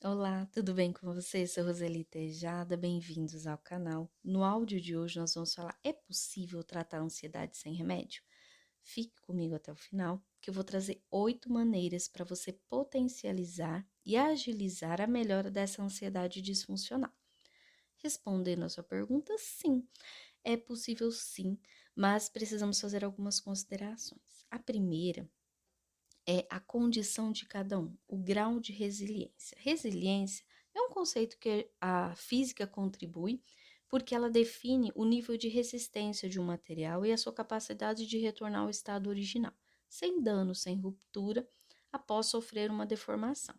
Olá, tudo bem com você? Sou Roseli Tejada, bem-vindos ao canal. No áudio de hoje nós vamos falar: é possível tratar a ansiedade sem remédio? Fique comigo até o final, que eu vou trazer 8 maneiras para você potencializar e agilizar a melhora dessa ansiedade disfuncional. Respondendo a sua pergunta, sim, é possível sim, mas precisamos fazer algumas considerações. A primeira é a condição de cada um, o grau de resiliência. Resiliência é um conceito que a física contribui porque ela define o nível de resistência de um material e a sua capacidade de retornar ao estado original, sem dano, sem ruptura, após sofrer uma deformação.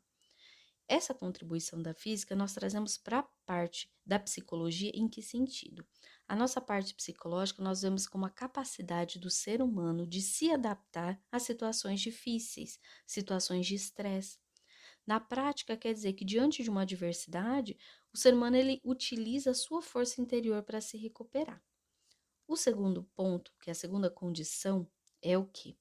Essa contribuição da física nós trazemos para a parte da psicologia em que sentido? A nossa parte psicológica nós vemos como a capacidade do ser humano de se adaptar a situações difíceis, situações de estresse. Na prática, quer dizer que diante de uma adversidade, o ser humano ele utiliza a sua força interior para se recuperar. O segundo ponto, que é a segunda condição, é o que?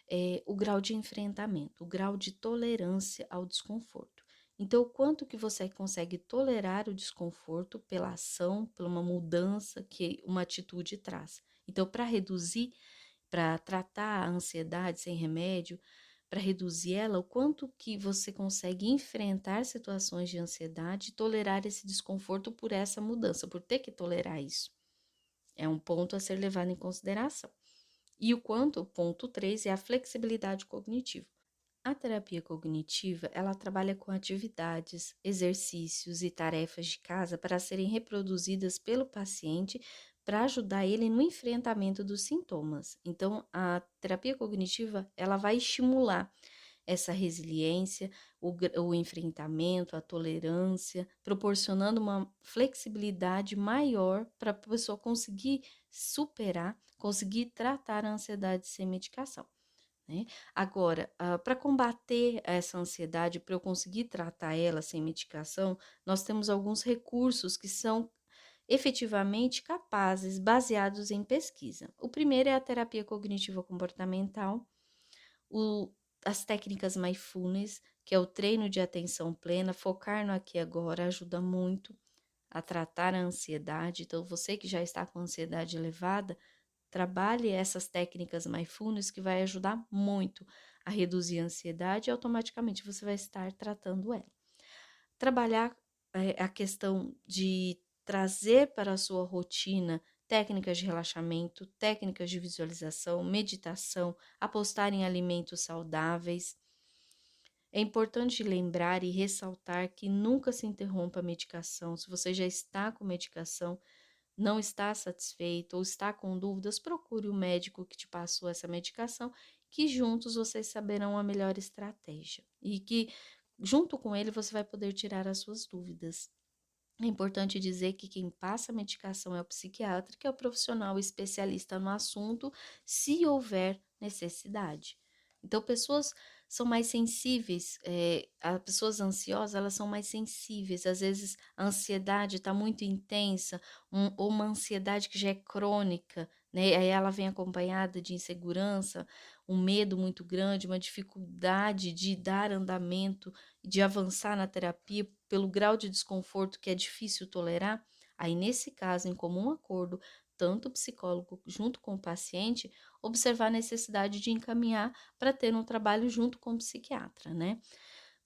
É o grau de enfrentamento, o grau de tolerância ao desconforto. Então, o quanto que você consegue tolerar o desconforto pela ação, por uma mudança que uma atitude traz. Então, para reduzir, para tratar a ansiedade sem remédio, para reduzir ela, o quanto que você consegue enfrentar situações de ansiedade e tolerar esse desconforto por essa mudança, por ter que tolerar isso. É um ponto a ser levado em consideração. E o quanto, ponto 3, é a flexibilidade cognitiva. A terapia cognitiva, ela trabalha com atividades, exercícios e tarefas de casa para serem reproduzidas pelo paciente para ajudar ele no enfrentamento dos sintomas. Então, a terapia cognitiva, ela vai estimular essa resiliência, o enfrentamento, a tolerância, proporcionando uma flexibilidade maior para a pessoa conseguir superar, conseguir tratar a ansiedade sem medicação. Né? Agora, para combater essa ansiedade, para eu conseguir tratar ela sem medicação, nós temos alguns recursos que são efetivamente capazes, baseados em pesquisa. O primeiro é a terapia cognitivo comportamental, o, as técnicas mindfulness, que é o treino de atenção plena, focar no aqui e agora, ajuda muito a tratar a ansiedade. Então, você que já está com ansiedade elevada, trabalhe essas técnicas mindfulness que vai ajudar muito a reduzir a ansiedade e automaticamente você vai estar tratando ela. Trabalhar a questão de trazer para a sua rotina técnicas de relaxamento, técnicas de visualização, meditação, apostar em alimentos saudáveis. É importante lembrar e ressaltar que nunca se interrompa a medicação. Se você já está com medicação, não está satisfeito ou está com dúvidas, procure o médico que te passou essa medicação, que juntos vocês saberão a melhor estratégia e que junto com ele você vai poder tirar as suas dúvidas. É importante dizer que quem passa a medicação é o psiquiatra, que é o profissional especialista no assunto, se houver necessidade. Então, pessoas são mais sensíveis, as pessoas ansiosas, elas são mais sensíveis. Às vezes, a ansiedade está muito intensa, ou uma ansiedade que já é crônica, né? Aí ela vem acompanhada de insegurança, um medo muito grande, uma dificuldade de dar andamento, de avançar na terapia pelo grau de desconforto que é difícil tolerar. Aí, nesse caso, em comum acordo, tanto o psicólogo junto com o paciente, observar a necessidade de encaminhar para ter um trabalho junto com o psiquiatra, né?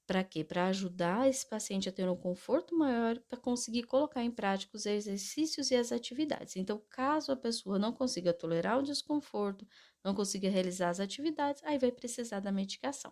Para quê? Para ajudar esse paciente a ter um conforto maior para conseguir colocar em prática os exercícios e as atividades. Então, caso a pessoa não consiga tolerar o desconforto, não consiga realizar as atividades, aí vai precisar da medicação.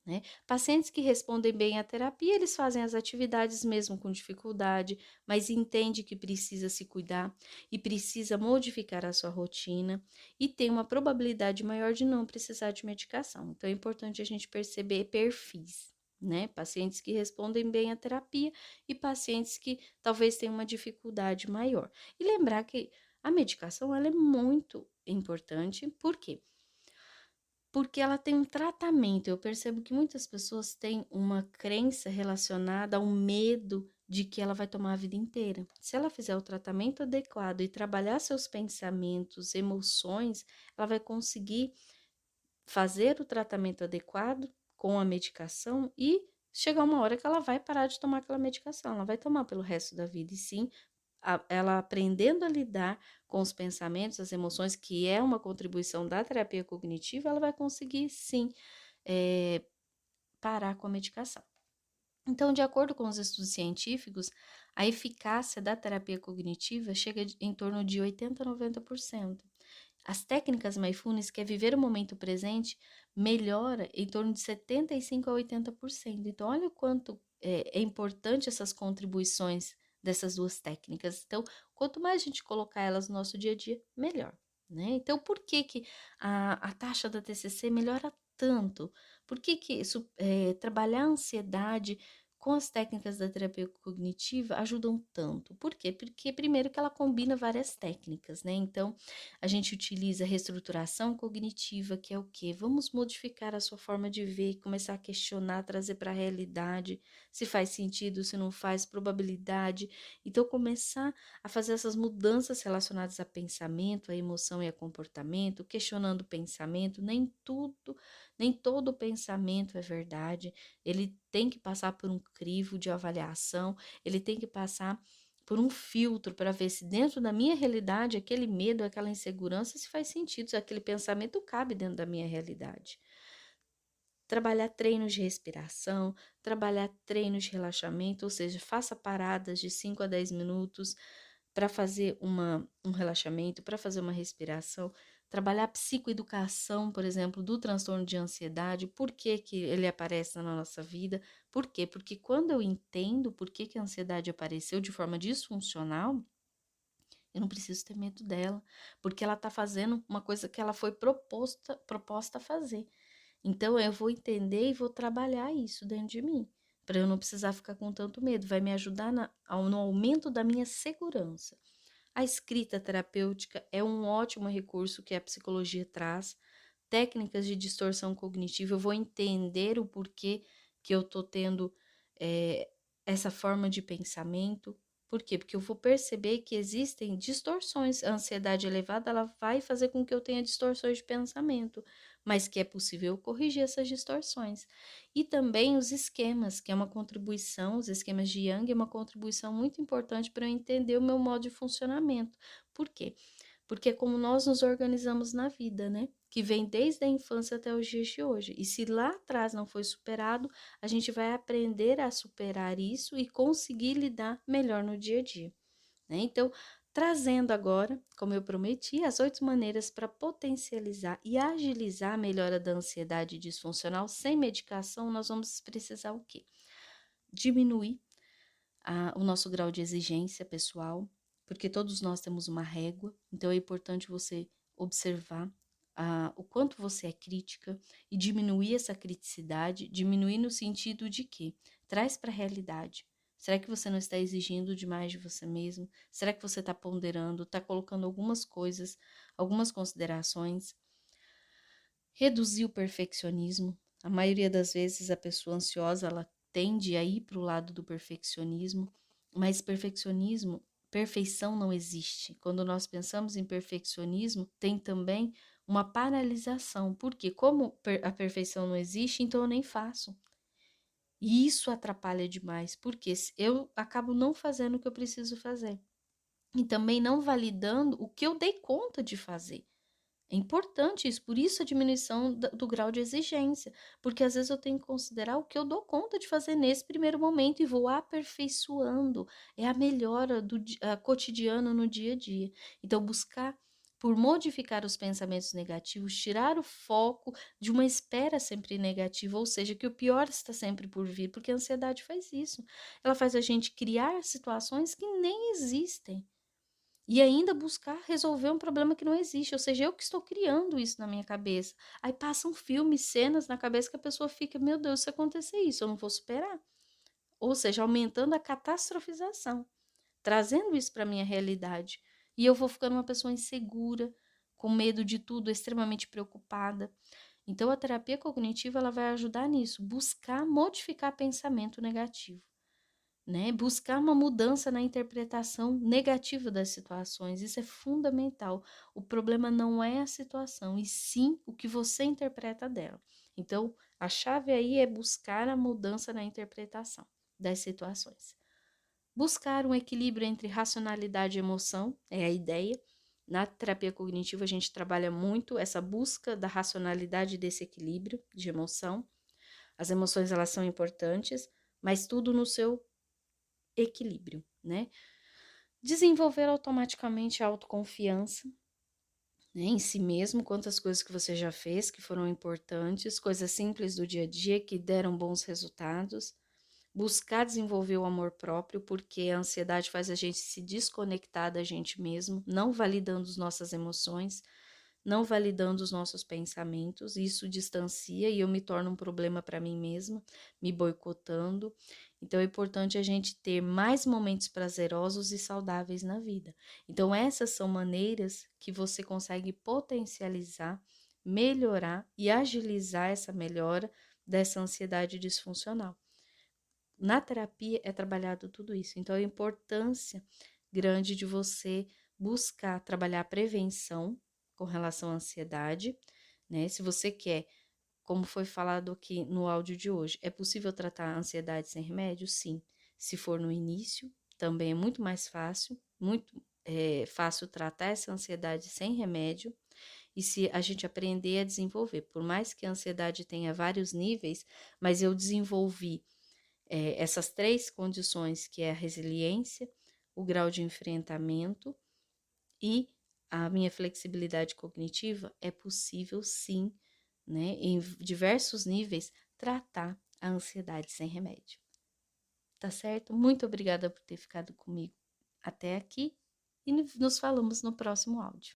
Né? Pacientes que respondem bem à terapia, eles fazem as atividades mesmo com dificuldade, mas entende que precisa se cuidar e precisa modificar a sua rotina e tem uma probabilidade maior de não precisar de medicação. Então é importante a gente perceber perfis, né? Pacientes que respondem bem à terapia e pacientes que talvez tenham uma dificuldade maior. E lembrar que a medicação ela é muito importante, por quê? Porque ela tem um tratamento. Eu percebo que muitas pessoas têm uma crença relacionada ao medo de que ela vai tomar a vida inteira. Se ela fizer o tratamento adequado e trabalhar seus pensamentos, emoções, ela vai conseguir fazer o tratamento adequado com a medicação e chegar uma hora que ela vai parar de tomar aquela medicação, ela vai tomar pelo resto da vida, e sim, ela aprendendo a lidar com os pensamentos, as emoções, que é uma contribuição da terapia cognitiva, ela vai conseguir sim parar com a medicação. Então, de acordo com os estudos científicos, a eficácia da terapia cognitiva chega em torno de 80 a 90%. As técnicas mindfulness, que é viver o momento presente, melhora em torno de 75 a 80%. Então, olha o quanto é importante essas contribuições dessas duas técnicas. Então, quanto mais a gente colocar elas no nosso dia a dia, melhor. Né? Então, por que, que a taxa da TCC melhora tanto? Por que, que isso, trabalhar a ansiedade com as técnicas da terapia cognitiva ajudam tanto? Por quê? Porque, primeiro, que ela combina várias técnicas, né? Então, a gente utiliza reestruturação cognitiva, que é o quê? Vamos modificar a sua forma de ver, começar a questionar, trazer para a realidade, se faz sentido, se não faz, probabilidade. Então, começar a fazer essas mudanças relacionadas a pensamento, a emoção e a comportamento, questionando o pensamento. Nem todo pensamento é verdade. Ele tem que passar por um crivo de avaliação, ele tem que passar por um filtro para ver se dentro da minha realidade aquele medo, aquela insegurança, se faz sentido, se aquele pensamento cabe dentro da minha realidade. Trabalhar treinos de respiração, trabalhar treinos de relaxamento, ou seja, faça paradas de 5 a 10 minutos para fazer um relaxamento, para fazer uma respiração, trabalhar a psicoeducação, por exemplo, do transtorno de ansiedade, por que que ele aparece na nossa vida, por quê? Porque quando eu entendo por que que a ansiedade apareceu de forma disfuncional, eu não preciso ter medo dela, porque ela está fazendo uma coisa que ela foi proposta a fazer. Então, eu vou entender e vou trabalhar isso dentro de mim, para eu não precisar ficar com tanto medo. Vai me ajudar no aumento da minha segurança. A escrita terapêutica é um ótimo recurso que a psicologia traz. Técnicas de distorção cognitiva, eu vou entender o porquê que eu estou tendo essa forma de pensamento. Por quê? Porque eu vou perceber que existem distorções. A ansiedade elevada, ela vai fazer com que eu tenha distorções de pensamento, mas que é possível corrigir essas distorções. E também os esquemas, que é uma contribuição, os esquemas de Jung é uma contribuição muito importante para eu entender o meu modo de funcionamento. Por quê? Porque é como nós nos organizamos na vida, né? Que vem desde a infância até os dias de hoje. E se lá atrás não foi superado, a gente vai aprender a superar isso e conseguir lidar melhor no dia a dia, né? Então, trazendo agora, como eu prometi, as 8 maneiras para potencializar e agilizar a melhora da ansiedade disfuncional sem medicação, nós vamos precisar o quê? Diminuir o nosso grau de exigência pessoal, porque todos nós temos uma régua, então é importante você observar o quanto você é crítica e diminuir essa criticidade, diminuir no sentido de que traz para a realidade. Será que você não está exigindo demais de você mesmo? Será que você está ponderando, está colocando algumas coisas, algumas considerações? Reduzir o perfeccionismo. A maioria das vezes a pessoa ansiosa, ela tende a ir para o lado do perfeccionismo, mas perfeição não existe. Quando nós pensamos em perfeccionismo, tem também uma paralisação, porque como a perfeição não existe, então eu nem faço. E isso atrapalha demais, porque eu acabo não fazendo o que eu preciso fazer. E também não validando o que eu dei conta de fazer. É importante isso, por isso a diminuição do grau de exigência, porque às vezes eu tenho que considerar o que eu dou conta de fazer nesse primeiro momento e vou aperfeiçoando, é a melhora do cotidiano no dia a dia. Então, buscar por modificar os pensamentos negativos, tirar o foco de uma espera sempre negativa, ou seja, que o pior está sempre por vir, porque a ansiedade faz isso. Ela faz a gente criar situações que nem existem. E ainda buscar resolver um problema que não existe, ou seja, eu que estou criando isso na minha cabeça. Aí passam filmes, cenas na cabeça que a pessoa fica, meu Deus, se acontecer isso, eu não vou superar. Ou seja, aumentando a catastrofização, trazendo isso para a minha realidade. E eu vou ficando uma pessoa insegura, com medo de tudo, extremamente preocupada. Então, a terapia cognitiva ela vai ajudar nisso, buscar modificar pensamento negativo, né? Buscar uma mudança na interpretação negativa das situações, isso é fundamental. O problema não é a situação, e sim o que você interpreta dela. Então, a chave aí é buscar a mudança na interpretação das situações. Buscar um equilíbrio entre racionalidade e emoção é a ideia. Na terapia cognitiva, a gente trabalha muito essa busca da racionalidade desse equilíbrio de emoção. As emoções, elas são importantes, mas tudo no seu equilíbrio, né? Desenvolver automaticamente a autoconfiança, né, em si mesmo, quantas coisas que você já fez que foram importantes, coisas simples do dia a dia que deram bons resultados. Buscar desenvolver o amor próprio, porque a ansiedade faz a gente se desconectar da gente mesmo, não validando as nossas emoções, não validando os nossos pensamentos. Isso distancia e eu me torno um problema para mim mesma, me boicotando. Então é importante a gente ter mais momentos prazerosos e saudáveis na vida. Então essas são maneiras que você consegue potencializar, melhorar e agilizar essa melhora dessa ansiedade disfuncional. Na terapia é trabalhado tudo isso. Então, a importância grande de você buscar trabalhar a prevenção com relação à ansiedade, né? Se você quer, como foi falado aqui no áudio de hoje, é possível tratar a ansiedade sem remédio? Sim. Se for no início, também é muito mais fácil, muito fácil tratar essa ansiedade sem remédio. E se a gente aprender a desenvolver, por mais que a ansiedade tenha vários níveis, mas eu desenvolvi essas três condições, que é a resiliência, o grau de enfrentamento e a minha flexibilidade cognitiva, é possível sim, né, em diversos níveis, tratar a ansiedade sem remédio. Tá certo? Muito obrigada por ter ficado comigo até aqui e nos falamos no próximo áudio.